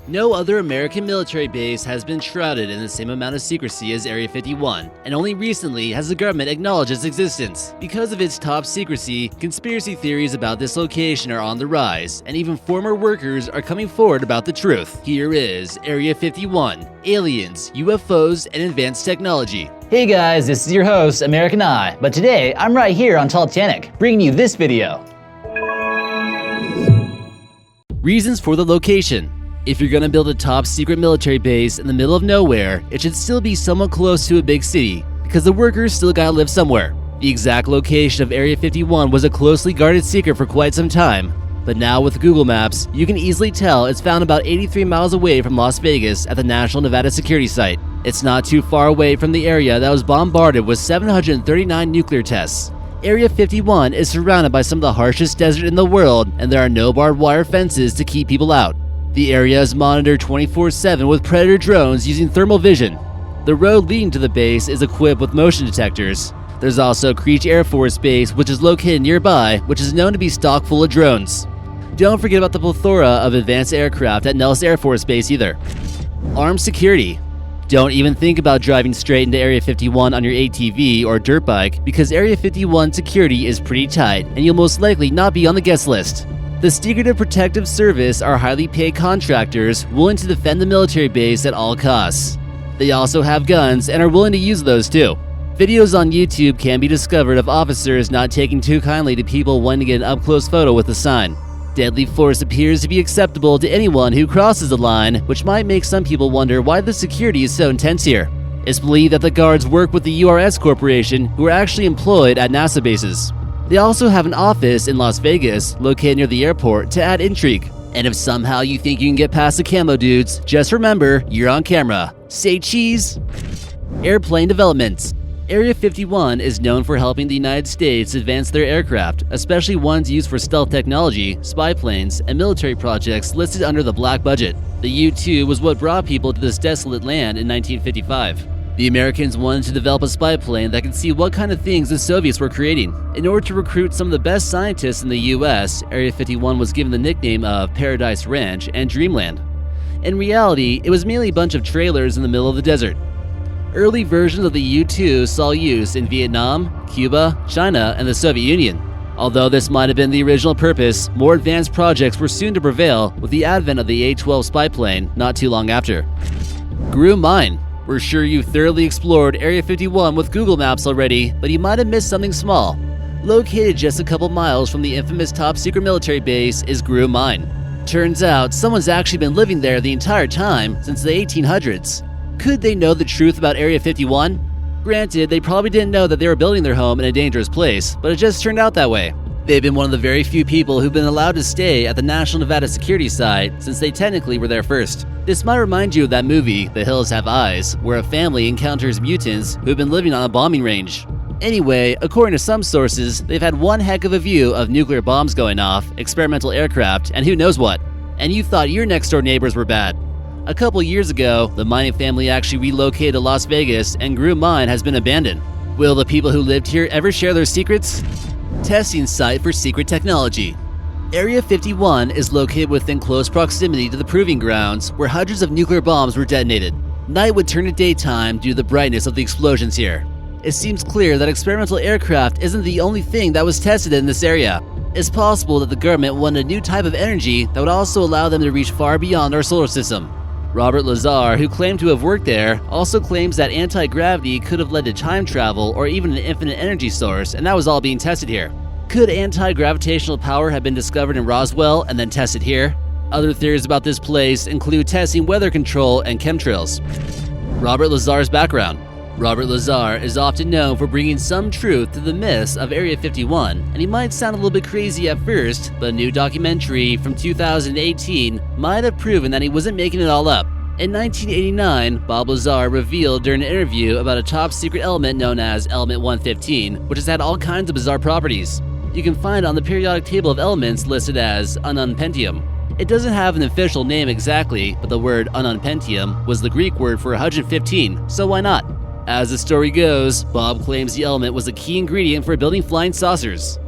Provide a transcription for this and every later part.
No other American military base has been shrouded in the same amount of secrecy as Area 51, and only recently has the government acknowledged its existence. Because of its top secrecy, conspiracy theories about this location are on the rise, and even former workers are coming forward about the truth. Here is Area 51, aliens, UFOs, and advanced technology. Hey guys, this is your host, American Eye, but today I'm right here on Titanic, bringing you this video. Reasons for the location. If you're gonna build a top secret military base in the middle of nowhere, it should still be somewhat close to a big city, because the workers still gotta live somewhere. The exact location of Area 51 was a closely guarded secret for quite some time, but now with Google Maps, you can easily tell it's found about 83 miles away from Las Vegas at the National Nevada Security Site. It's not too far away from the area that was bombarded with 739 nuclear tests. Area 51 is surrounded by some of the harshest desert in the world, and there are no barbed wire fences to keep people out. The area is monitored 24/7 with Predator drones using thermal vision. The road leading to the base is equipped with motion detectors. There's also Creech Air Force Base, which is located nearby, which is known to be stocked full of drones. Don't forget about the plethora of advanced aircraft at Nellis Air Force Base either. Armed security. Don't even think about driving straight into Area 51 on your ATV or dirt bike, because Area 51 security is pretty tight, and you'll most likely not be on the guest list. The Secretive Protective Service are highly paid contractors willing to defend the military base at all costs. They also have guns and are willing to use those too. Videos on YouTube can be discovered of officers not taking too kindly to people wanting to get an up-close photo with the sign. Deadly force appears to be acceptable to anyone who crosses the line, which might make some people wonder why the security is so intense here. It's believed that the guards work with the URS Corporation, who are actually employed at NASA bases. They also have an office in Las Vegas, located near the airport, to add intrigue. And if somehow you think you can get past the camo dudes, just remember, you're on camera. Say cheese! Airplane developments. Area 51 is known for helping the United States advance their aircraft, especially ones used for stealth technology, spy planes, and military projects listed under the black budget. The U-2 was what brought people to this desolate land in 1955. The Americans wanted to develop a spy plane that could see what kind of things the Soviets were creating. In order to recruit some of the best scientists in the US, Area 51 was given the nickname of Paradise Ranch and Dreamland. In reality, it was mainly a bunch of trailers in the middle of the desert. Early versions of the U-2 saw use in Vietnam, Cuba, China, and the Soviet Union. Although this might have been the original purpose, more advanced projects were soon to prevail with the advent of the A-12 spy plane not too long after. GRU Mine. We're sure you've thoroughly explored Area 51 with Google Maps already, but you might have missed something small. Located just a couple miles from the infamous top secret military base is GRU Mine. Turns out someone's actually been living there the entire time since the 1800s. Could they know the truth about Area 51? Granted, they probably didn't know that they were building their home in a dangerous place, but it just turned out that way. They've been one of the very few people who've been allowed to stay at the National Nevada Security Site since they technically were there first. This might remind you of that movie, The Hills Have Eyes, where a family encounters mutants who've been living on a bombing range. Anyway, according to some sources, they've had one heck of a view of nuclear bombs going off, experimental aircraft, and who knows what. And you thought your next-door neighbors were bad. A couple years ago, the mining family actually relocated to Las Vegas, and GRU Mine has been abandoned. Will the people who lived here ever share their secrets? Testing site for secret technology. Area 51 is located within close proximity to the proving grounds where hundreds of nuclear bombs were detonated. Night would turn to daytime due to the brightness of the explosions here. It seems clear that experimental aircraft isn't the only thing that was tested in this area. It's possible that the government wanted a new type of energy that would also allow them to reach far beyond our solar system. Robert Lazar, who claimed to have worked there, also claims that anti-gravity could have led to time travel or even an infinite energy source, and that was all being tested here. Could anti-gravitational power have been discovered in Roswell and then tested here? Other theories about this place include testing weather control and chemtrails. Robert Lazar's background. Robert Lazar is often known for bringing some truth to the myths of Area 51, and he might sound a little bit crazy at first, but a new documentary from 2018 might have proven that he wasn't making it all up. In 1989, Bob Lazar revealed during an interview about a top-secret element known as Element 115, which has had all kinds of bizarre properties. You can find it on the periodic table of elements listed as ununpentium. It doesn't have an official name exactly, but the word ununpentium was the Greek word for 115, so why not? As the story goes, Bob claims the element was a key ingredient for building flying saucers.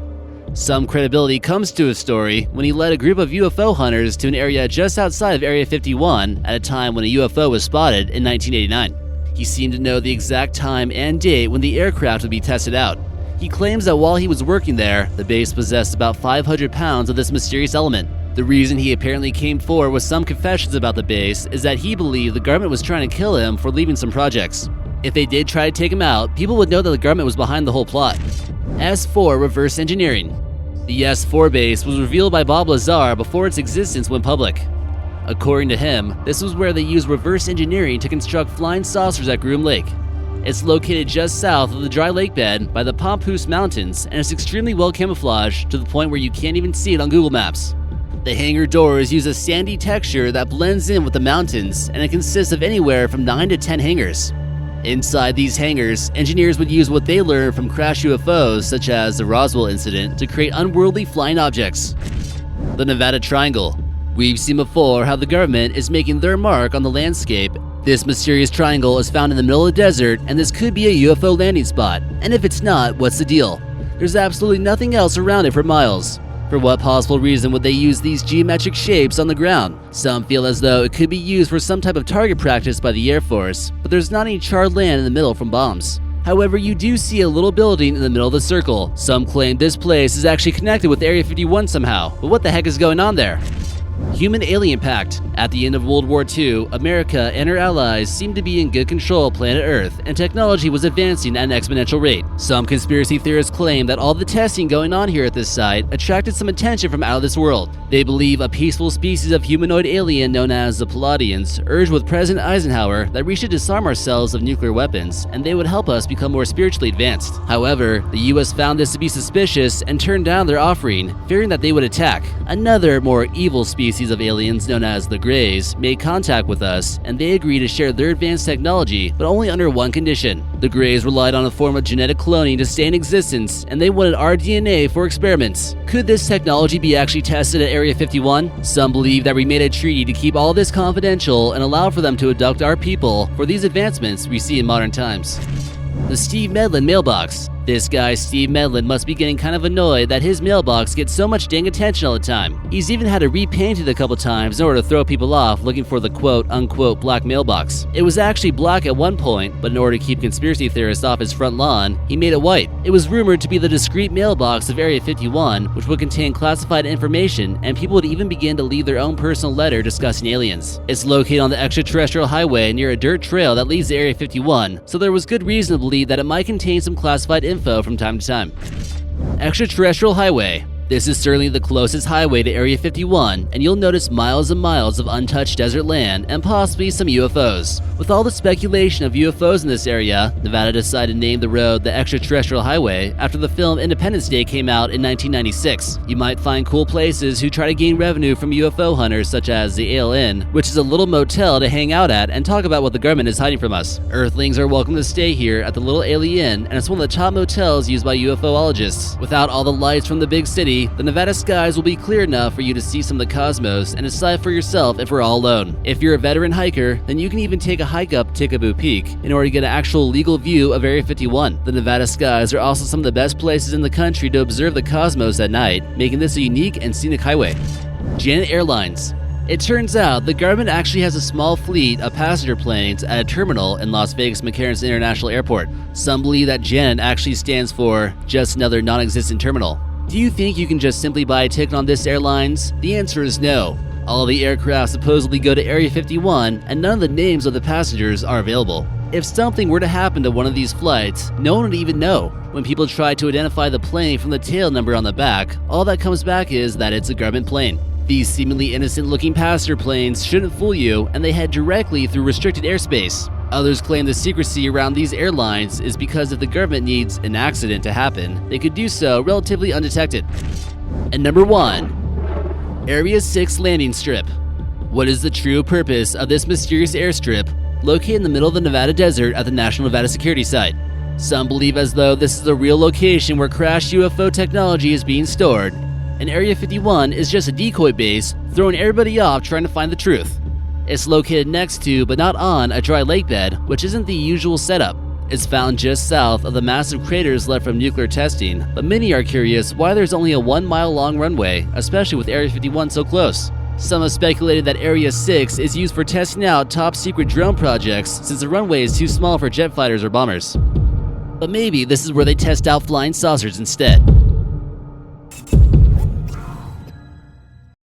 Some credibility comes to his story when he led a group of UFO hunters to an area just outside of Area 51 at a time when a UFO was spotted in 1989. He seemed to know the exact time and date when the aircraft would be tested out. He claims that while he was working there, the base possessed about 500 pounds of this mysterious element. The reason he apparently came forward with some confessions about the base is that he believed the government was trying to kill him for leaving some projects. If they did try to take him out, people would know that the government was behind the whole plot. S4 reverse engineering. The S4 base was revealed by Bob Lazar before its existence went public. According to him, this was where they used reverse engineering to construct flying saucers at Groom Lake. It's located just south of the dry lake bed by the Pampoose Mountains, and it's extremely well camouflaged to the point where you can't even see it on Google Maps. The hangar doors use a sandy texture that blends in with the mountains, and it consists of anywhere from 9 to 10 hangars. Inside these hangars, engineers would use what they learned from crash UFOs such as the Roswell incident to create unworldly flying objects. The Nevada Triangle. We've seen before how the government is making their mark on the landscape. This mysterious triangle is found in the middle of the desert, and this could be a UFO landing spot. And if it's not, what's the deal? There's absolutely nothing else around it for miles. For what possible reason would they use these geometric shapes on the ground? Some feel as though it could be used for some type of target practice by the Air Force, but there's not any charred land in the middle from bombs. However, you do see a little building in the middle of the circle. Some claim this place is actually connected with Area 51 somehow, but what the heck is going on there? Human-alien pact. At the end of World War II, America and her allies seemed to be in good control of planet Earth, and technology was advancing at an exponential rate. Some conspiracy theorists claim that all the testing going on here at this site attracted some attention from out of this world. They believe a peaceful species of humanoid alien known as the Palladians urged with President Eisenhower that we should disarm ourselves of nuclear weapons, and they would help us become more spiritually advanced. However, the US found this to be suspicious and turned down their offering, fearing that they would attack. Another, more evil species of aliens known as the Greys made contact with us, and they agreed to share their advanced technology, but only under one condition. The Greys relied on a form of genetic cloning to stay in existence, and they wanted our DNA for experiments. Could this technology be actually tested at Area 51? Some believe that we made a treaty to keep all this confidential and allow for them to abduct our people for these advancements we see in modern times. The Steve Medlin Mailbox. This guy, Steve Medlin, must be getting kind of annoyed that his mailbox gets so much dang attention all the time. He's even had to repaint it a couple times in order to throw people off looking for the quote-unquote black mailbox. It was actually black at one point, but in order to keep conspiracy theorists off his front lawn, he made it white. It was rumored to be the discreet mailbox of Area 51, which would contain classified information, and people would even begin to leave their own personal letter discussing aliens. It's located on the Extraterrestrial Highway near a dirt trail that leads to Area 51, so there was good reason to believe that it might contain some classified info from time to time. Extraterrestrial Highway. This is certainly the closest highway to Area 51, and you'll notice miles and miles of untouched desert land and possibly some UFOs. With all the speculation of UFOs in this area, Nevada decided to name the road the Extraterrestrial Highway after the film Independence Day came out in 1996. You might find cool places who try to gain revenue from UFO hunters such as the Ale Inn, which is a little motel to hang out at and talk about what the government is hiding from us. Earthlings are welcome to stay here at the Little Ale Inn, and it's one of the top motels used by UFOologists. Without all the lights from the big city, the Nevada skies will be clear enough for you to see some of the cosmos and decide for yourself if we're all alone. If you're a veteran hiker, then you can even take a hike up Tikaboo Peak in order to get an actual legal view of Area 51. The Nevada skies are also some of the best places in the country to observe the cosmos at night, making this a unique and scenic highway. Garmin Airlines. It turns out the government actually has a small fleet of passenger planes at a terminal in Las Vegas McCarran International Airport. Some believe that GAN actually stands for just another non-existent terminal. Do you think you can just simply buy a ticket on this airlines? The answer is no. All the aircraft supposedly go to Area 51, and none of the names of the passengers are available. If something were to happen to one of these flights, no one would even know. When people try to identify the plane from the tail number on the back, all that comes back is that it's a government plane. These seemingly innocent-looking passenger planes shouldn't fool you, and they head directly through restricted airspace. Others claim the secrecy around these airlines is because if the government needs an accident to happen, they could do so relatively undetected. And number 1. Area 6 Landing Strip. What is the true purpose of this mysterious airstrip located in the middle of the Nevada desert at the National Nevada Security Site? Some believe as though this is the real location where crashed UFO technology is being stored, and Area 51 is just a decoy base throwing everybody off trying to find the truth. It's located next to, but not on, a dry lake bed, which isn't the usual setup. It's found just south of the massive craters left from nuclear testing, but many are curious why there's only a 1-mile long runway, especially with Area 51 so close. Some have speculated that Area 6 is used for testing out top-secret drone projects since the runway is too small for jet fighters or bombers. But maybe this is where they test out flying saucers instead.